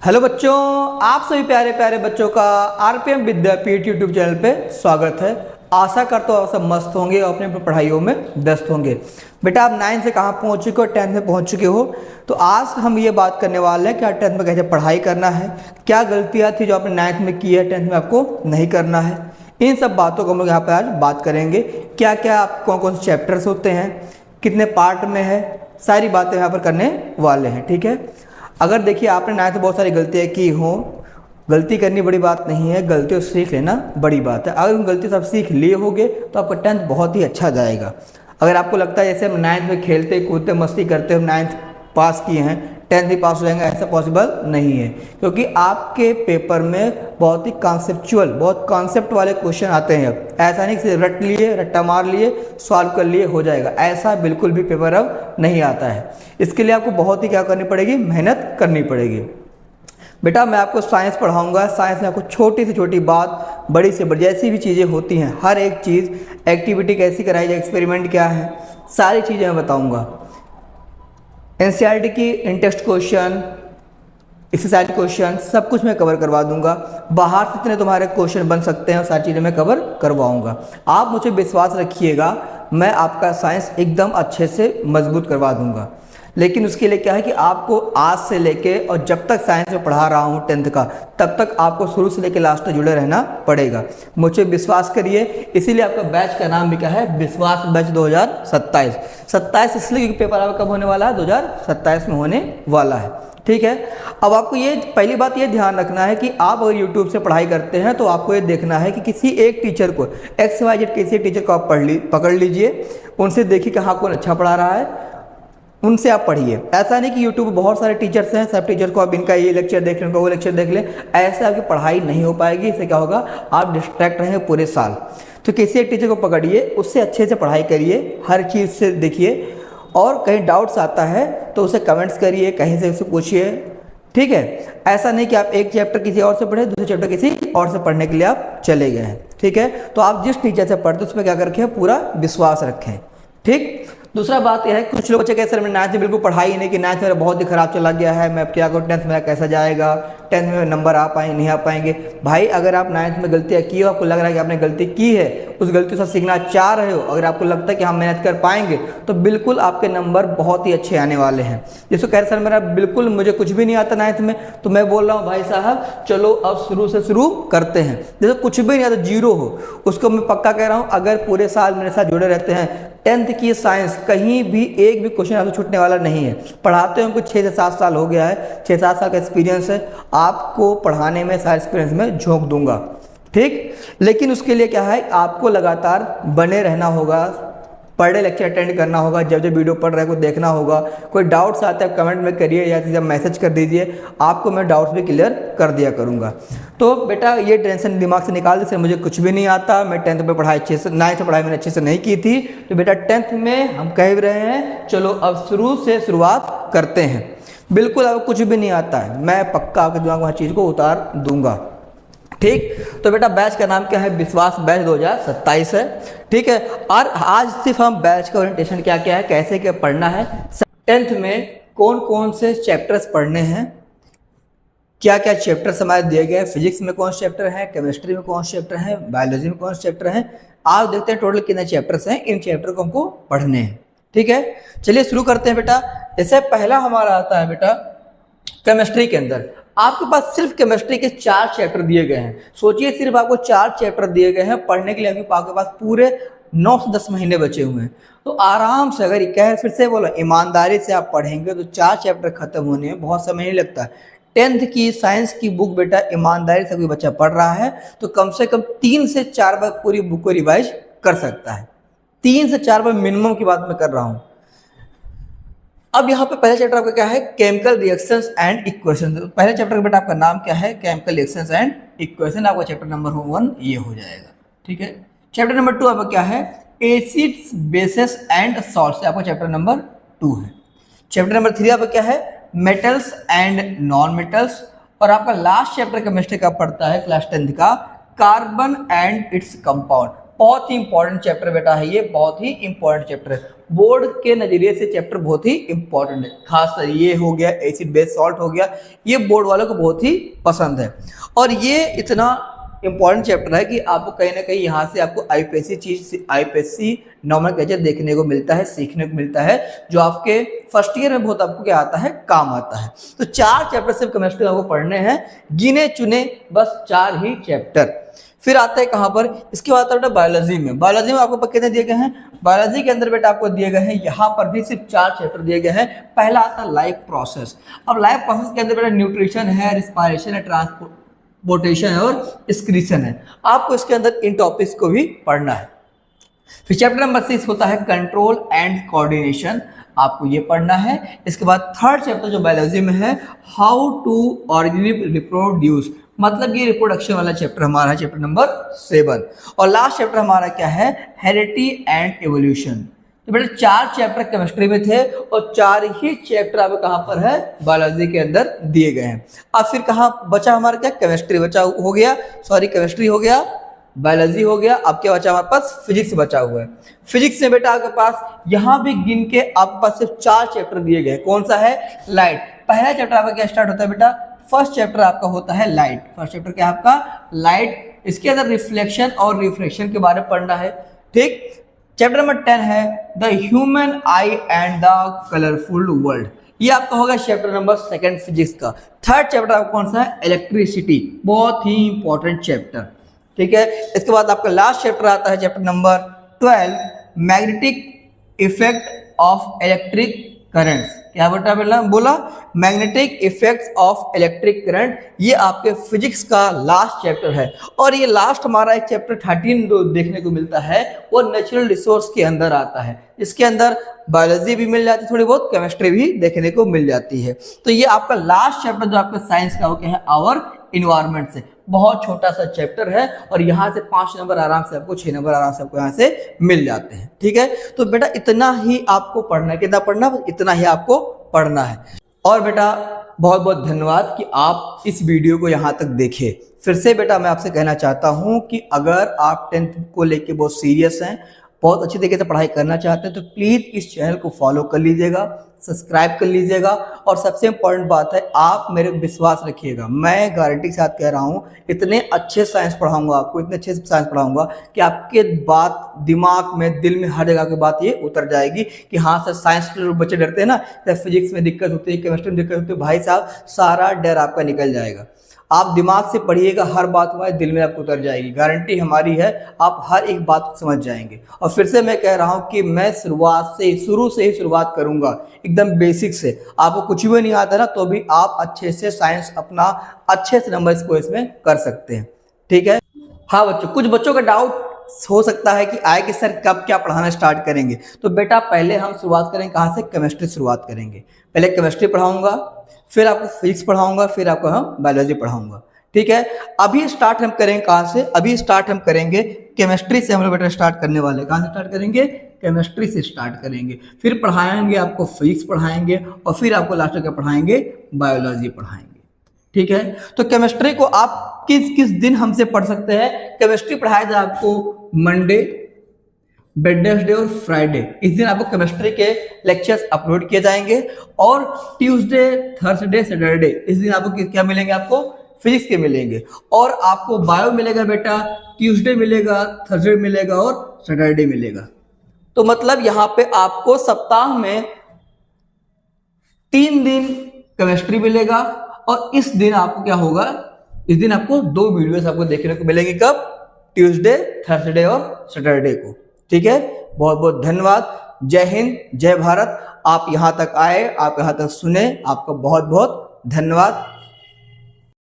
Hello बच्चों, आप सभी प्यारे प्यारे बच्चों का आरपीएम विद्यापीठ यूट्यूब चैनल पे स्वागत है। आशा करता हूँ आप सब मस्त होंगे और अपने अपने पढ़ाइयों में व्यस्त होंगे। बेटा आप 9 से कहाँ पहुँच चुके हो, 10th में पहुँच चुके हो। तो आज हम ये बात करने वाले हैं कि 10th में कैसे पढ़ाई करना है, क्या गलतियाँ थी जो आपने 9th में की है 10th में आपको नहीं करना है। इन सब बातों को हम लोग यहाँ पर आज बात करेंगे। क्या क्या कौन कौन से चैप्टर्स होते हैं, कितने पार्ट में है, सारी बातें यहाँ पर करने वाले हैं। ठीक है, अगर देखिए आपने 9th में बहुत सारी गलतियाँ की हों, गलती करनी बड़ी बात नहीं है, गलतियों से सीख लेना बड़ी बात है। अगर उन गलती से आप सीख लिए होगे तो आपका 10th बहुत ही अच्छा जाएगा। अगर आपको लगता है जैसे हम 9th में खेलते कूदते मस्ती करते हम 9th पास किए हैं 10th भी पास हो जाएंगे, ऐसा पॉसिबल नहीं है। क्योंकि आपके पेपर में बहुत ही कॉन्सेप्चुअल, बहुत कॉन्सेप्ट वाले क्वेश्चन आते हैं। ऐसा नहीं कि रट लिए, रट्टा मार लिए, सॉल्व कर लिए हो जाएगा, ऐसा बिल्कुल भी पेपर अब नहीं आता है। इसके लिए आपको बहुत ही क्या करनी पड़ेगी, मेहनत करनी पड़ेगी। बेटा मैं आपको साइंस पढ़ाऊंगा। साइंस में आपको छोटी से छोटी बात, बड़ी से बड़ी जैसी भी चीज़ें होती हैं, हर एक चीज़, एक्टिविटी कैसी कराई जाए, एक्सपेरिमेंट क्या है, सारी चीज़ें मैं बताऊंगा। एनसीईआरटी की इंटेक्स्ट क्वेश्चन, एक्सरसाइज क्वेश्चन, सब कुछ मैं कवर करवा दूंगा। बाहर से इतने तुम्हारे क्वेश्चन बन सकते हैं, सारी चीज़ें मैं कवर करवाऊंगा। आप मुझे विश्वास रखिएगा, मैं आपका साइंस एकदम अच्छे से मजबूत करवा दूंगा। लेकिन उसके लिए क्या है कि आपको आज से लेके और जब तक साइंस में पढ़ा रहा हूँ 10th का, तब तक आपको शुरू से लेकर लास्ट तक जुड़े रहना पड़ेगा। मुझे विश्वास करिए, इसीलिए आपका बैच का नाम भी क्या है, विश्वास बैच 2027। 27 इसलिए क्योंकि पेपर आपका कब होने वाला है, 2027 में होने वाला है। ठीक है, अब आपको ये पहली बात ये ध्यान रखना है कि आप अगर यूट्यूब से पढ़ाई करते हैं तो आपको ये देखना है कि किसी एक टीचर को, XYZ किसी एक टीचर को आप पकड़ लीजिए, उनसे देखिए कहाँ कौन अच्छा पढ़ा रहा है, उनसे आप पढ़िए। ऐसा नहीं कि यूट्यूब पर बहुत सारे टीचर्स हैं, सब टीचर को आप इनका ये लेक्चर देख लें, उनका वो लेक्चर देख लें, ऐसे आपकी पढ़ाई नहीं हो पाएगी। इससे क्या होगा, आप डिस्ट्रैक्ट रहेंगे पूरे साल। तो किसी एक टीचर को पकड़िए, उससे अच्छे से पढ़ाई करिए, हर चीज़ से देखिए, और कहीं डाउट्स आता है तो उसे कमेंट्स करिए, कहीं से उसे पूछिए। ठीक है, ऐसा नहीं कि आप एक चैप्टर किसी और से पढ़े, दूसरे चैप्टर किसी और से पढ़ने के लिए आप चले गए हैं। ठीक है, तो आप जिस टीचर से पढ़ते उस पर क्या कर रखें, पूरा विश्वास रखें। ठीक, दूसरा बात यह है, कुछ लोग बच्चे कहते हैं सर मैं 9th में बिल्कुल पढ़ाई नहीं कि 9th मेरा बहुत ही खराब चला गया है, मैं अब क्या करूँ, 10th मेरा कैसा जाएगा, 10th में नंबर आ पाएंगे नहीं आ पाएंगे। भाई अगर आप 9th में गलतियाँ की हो, आपको लग रहा है कि आपने गलती की है, उस गलती से सीखना चाह रहे हो, अगर आपको लगता है कि हम मेहनत कर पाएंगे, तो बिल्कुल आपके नंबर बहुत ही अच्छे आने वाले हैं। जिसको कह रहे सर मेरा बिल्कुल मुझे कुछ भी नहीं आता 9th में, तो मैं बोल रहा हूँ भाई साहब चलो अब शुरू से शुरू करते हैं। जैसे कुछ भी नहीं आता, जीरो हो, उसको मैं पक्का कह रहा हूँ, अगर पूरे साल मेरे साथ जुड़े रहते हैं 10th की साइंस कहीं भी एक भी क्वेश्चन आपसे छूटने वाला नहीं है। पढ़ाते हैं हमको 6 से 7 साल हो गया है, 6-7 साल का एक्सपीरियंस है, आपको पढ़ाने में सारे एक्सपीरियंस में झोंक दूंगा। ठीक, लेकिन उसके लिए क्या है, आपको लगातार बने रहना होगा, पर डे लेक्चर अटेंड करना होगा, जब जब वीडियो पढ़ रहे को देखना होगा। कोई डाउट्स आते हैं कमेंट में करिए या जब मैसेज कर दीजिए, आपको मैं डाउट्स भी क्लियर कर दिया करूँगा। तो बेटा ये टेंशन दिमाग से निकाल दे, सर मुझे कुछ भी नहीं आता, मैं 10th में पढ़ाई अच्छे से, 9th में पढ़ाई मैंने अच्छे से नहीं की थी। तो बेटा 10th में हम कह रहे हैं चलो अब शुरू से शुरुआत करते हैं। बिल्कुल आपको कुछ भी नहीं आता है, मैं पक्का आपके दिमाग में हर चीज़ को उतार दूंगा। ठीक, तो बेटा बैच का नाम क्या है, विश्वास बैच 2027 है। ठीक है, और आज सिर्फ हम बैच का ओरिएंटेशन क्या क्या है, कैसे क्या पढ़ना है, 10th में कौन कौन से चैप्टर्स पढ़ने हैं, क्या क्या चैप्टर्स हमारे दिए गए हैं, फिजिक्स में कौन से चैप्टर हैं, केमिस्ट्री में कौन से चैप्टर हैं, बायोलॉजी में कौन से चैप्टर हैं। आज देखते हैं टोटल कितने चैप्टर्स हैं, इन चैप्टर को हमको पढ़ने हैं। ठीक है, चलिए शुरू करते हैं बेटा। जैसे पहला हमारा आता है बेटा केमिस्ट्री के अंदर, आपके पास सिर्फ केमिस्ट्री के 4 चैप्टर दिए गए हैं। सोचिए सिर्फ आपको 4 चैप्टर दिए गए हैं पढ़ने के लिए, आपके पास पूरे 9 से 10 महीने बचे हुए हैं। तो आराम से, अगर कहे फिर से बोलो, ईमानदारी से आप पढ़ेंगे तो 4 चैप्टर खत्म होने में बहुत समय नहीं लगता। 10th की साइंस की बुक बेटा ईमानदारी से कोई बच्चा पढ़ रहा है तो कम से कम 3 से 4 बार पूरी बुक को रिवाइज कर सकता है। 3 से 4 बार मिनिमम की बात मैं कर रहा हूँ। अब यहाँ पे पहला चैप्टर आपका क्या है, केमिकल रिएक्शंस एंड इक्वेशन। पहले चैप्टर का बेटा आपका नाम क्या है, केमिकल रिएक्शंस एंड इक्वेशन। आपका चैप्टर नंबर 1 ये हो जाएगा। ठीक है, चैप्टर नंबर 2 आपका क्या है, एसिड्स बेसेस एंड सॉल्ट्स, आपका चैप्टर नंबर 2 है। चैप्टर नंबर 3 आपका क्या है, मेटल्स एंड नॉन मेटल्स। और आपका लास्ट चैप्टर केमिस्ट्री का पड़ता है क्लास 10th का, कार्बन एंड इट्स कंपाउंड। बहुत ही इंपॉर्टेंट चैप्टर बेटा है, ये बहुत ही इंपॉर्टेंट चैप्टर है। बोर्ड के नजरिए से चैप्टर बहुत ही इंपॉर्टेंट है। खासकर ये हो गया एसिड बेस सॉल्ट हो गया, ये बोर्ड वालों को बहुत ही पसंद है। और ये इतना इंपॉर्टेंट चैप्टर है कि आपको कहीं ना कहीं यहाँ से आपको आईपीएससी नॉर्मल कैचर देखने को मिलता है, सीखने को मिलता है, जो आपके फर्स्ट ईयर में बहुत आपको क्या आता है, काम आता है। तो 4 चैप्टर सिर्फ केमिस्ट्री आपको पढ़ने हैं, गिने चुने बस 4 ही चैप्टर। फिर आता है कहाँ पर, इसके बाद आता है बेटा बायोलॉजी में। बायोलॉजी में आपको कितने दिए गए हैं, बायोलॉजी के अंदर बेटा आपको दिए गए हैं, यहाँ पर भी सिर्फ 4 चैप्टर दिए गए हैं। पहला आता है लाइफ प्रोसेस। अब लाइफ प्रोसेस के अंदर बेटा न्यूट्रिशन है, रिस्पायरेशन है, ट्रांसपोर्टेशन है और एक्सक्रीशन है। आपको इसके अंदर इन टॉपिक्स को भी पढ़ना है। फिर चैप्टर नंबर 6 होता है कंट्रोल एंड कोऑर्डिनेशन, आपको ये पढ़ना है। इसके बाद थर्ड चैप्टर जो बायोलॉजी में है, हाउ टू ऑर्गेनिक रिप्रोड्यूस, मतलब ये रिप्रोडक्शन वाला चैप्टर हमारा है, चैप्टर नंबर 7। और लास्ट चैप्टर हमारा क्या है, हेरिडिटी एंड एवोल्यूशन। तो बेटा 4 चैप्टर केमिस्ट्री में थे और 4 ही चैप्टर आपको कहाँ पर है, बायोलॉजी के अंदर दिए गए हैं। अब फिर कहाँ बचा हमारा, क्या केमिस्ट्री बचा हो गया, सॉरी केमिस्ट्री हो गया, बायोलॉजी हो गया। अब क्या बचा हमारे पास, फिजिक्स बचा हुआ है। फिजिक्स में बेटा आपके पास यहाँ भी गिन के आपके पास सिर्फ 4 चैप्टर दिए गए। कौन सा है, लाइट। पहला चैप्टर आपका क्या स्टार्ट होता है बेटा, फर्स्ट चैप्टर आपका होता है लाइट। फर्स्ट चैप्टर क्या आपका, लाइट। इसके अंदर रिफ्लेक्शन और रिफ्रैक्शन के बारे में पढ़ना है, ठीक। चैप्टर नंबर 10 है the human I and the colourful world, ये आपका होगा चैप्टर नंबर 2 फिजिक्स का। थर्ड चैप्टर आपका कौन सा है, इलेक्ट्रिसिटी, बहुत ही इंपॉर्टेंट चैप्टर, ठीक है। इसके बाद आपका लास्ट चैप्टर आता है chapter number 12 magnetic effect of electric currents. क्या बेटा बोला, magnetic effects of electric current, ये आपके फिजिक्स का लास्ट चैप्टर है। और ये लास्ट हमारा एक चैप्टर 13 जो देखने को मिलता है वो नेचुरल रिसोर्स के अंदर आता है। इसके अंदर बायोलॉजी भी मिल जाती है, थोड़ी बहुत केमिस्ट्री भी देखने को मिल जाती है। तो ये आपका लास्ट चैप्टर जो आपका साइंस का वो क्या है, आवर इन्वायरमेंट से, बहुत छोटा सा चैप्टर है और यहाँ से 5 नंबर आराम से आपको, 6 नंबर आराम से आपको यहाँ से मिल जाते हैं, ठीक है। तो बेटा इतना ही आपको पढ़ना है, कितना पढ़ना, इतना ही आपको पढ़ना है। और बेटा बहुत बहुत धन्यवाद कि आप इस वीडियो को यहाँ तक देखे। फिर से बेटा मैं आपसे कहना चाहता हूँ कि अगर आप 10th को लेके बहुत सीरियस हैं, बहुत अच्छी तरीके से पढ़ाई करना चाहते हैं, तो प्लीज़ इस चैनल को फॉलो कर लीजिएगा, सब्सक्राइब कर लीजिएगा। और सबसे इम्पोर्टेंट बात है, आप मेरे विश्वास रखिएगा, मैं गारंटी के साथ कह रहा हूँ, इतने अच्छे साइंस पढ़ाऊंगा आपको, इतने अच्छे साइंस पढ़ाऊंगा कि आपके बात दिमाग में, दिल में, हर जगह की बात ये उतर जाएगी कि हाँ सर, साइंस के बच्चे डरते हैं ना, जैसे फिजिक्स में दिक्कत होती है, केमिस्ट्री में दिक्कत होती है, भाई साहब सारा डर आपका निकल जाएगा। आप दिमाग से पढ़िएगा, हर बात हमारे दिल में आपको उतर जाएगी, गारंटी हमारी है, आप हर एक बात को समझ जाएंगे। और फिर से मैं कह रहा हूँ कि मैं शुरू से ही शुरुआत करूँगा, एकदम बेसिक से। आपको कुछ भी नहीं आता ना, तो भी आप अच्छे से साइंस अपना अच्छे से नंबर को इसमें कर सकते हैं, ठीक है। हाँ बच्चों, कुछ बच्चों का डाउट हो सकता है कि आए कि सर कब क्या पढ़ाना स्टार्ट करेंगे। तो बेटा पहले हम शुरुआत करेंगे कहाँ से, केमिस्ट्री शुरुआत करेंगे। पहले केमिस्ट्री पढ़ाऊंगा, फिर आपको फिजिक्स पढ़ाऊंगा, फिर आपको हम बायोलॉजी पढ़ाऊंगा, ठीक है। अभी स्टार्ट हम करेंगे कहाँ से, अभी स्टार्ट हम करेंगे केमिस्ट्री से। हम लोग बेटा स्टार्ट करने वाले, कहाँ से स्टार्ट करेंगे, केमिस्ट्री से स्टार्ट करेंगे। फिर पढ़ाएंगे आपको फिजिक्स पढ़ाएंगे और फिर आपको लास्ट में क्या पढ़ाएंगे, बायोलॉजी पढ़ाएंगे, ठीक है। तो केमिस्ट्री को आप किस किस दिन हमसे पढ़ सकते हैं, केमिस्ट्री पढ़ाया जाए आपको मंडे, वेडनेसडे और फ्राइडे, इस दिन आपको केमिस्ट्री के लेक्चर्स अपलोड किए जाएंगे। और ट्यूसडे, थर्सडे, सैटरडे, इस दिन आपको क्या मिलेंगे, आपको फिजिक्स के मिलेंगे। और आपको बायो मिलेगा बेटा, ट्यूसडे मिलेगा, थर्सडे मिलेगा और सैटरडे मिलेगा। तो मतलब यहाँ पे आपको सप्ताह में 3 दिन केमिस्ट्री मिलेगा। और इस दिन आपको क्या होगा, इस दिन आपको 2 वीडियोस आपको देखने को मिलेंगे, कब, ट्यूसडे, थर्सडे और सैटरडे को, ठीक है। बहुत बहुत धन्यवाद, जय हिंद, जय भारत। आप यहाँ तक आए, आप यहाँ तक सुने, आपका बहुत बहुत धन्यवाद।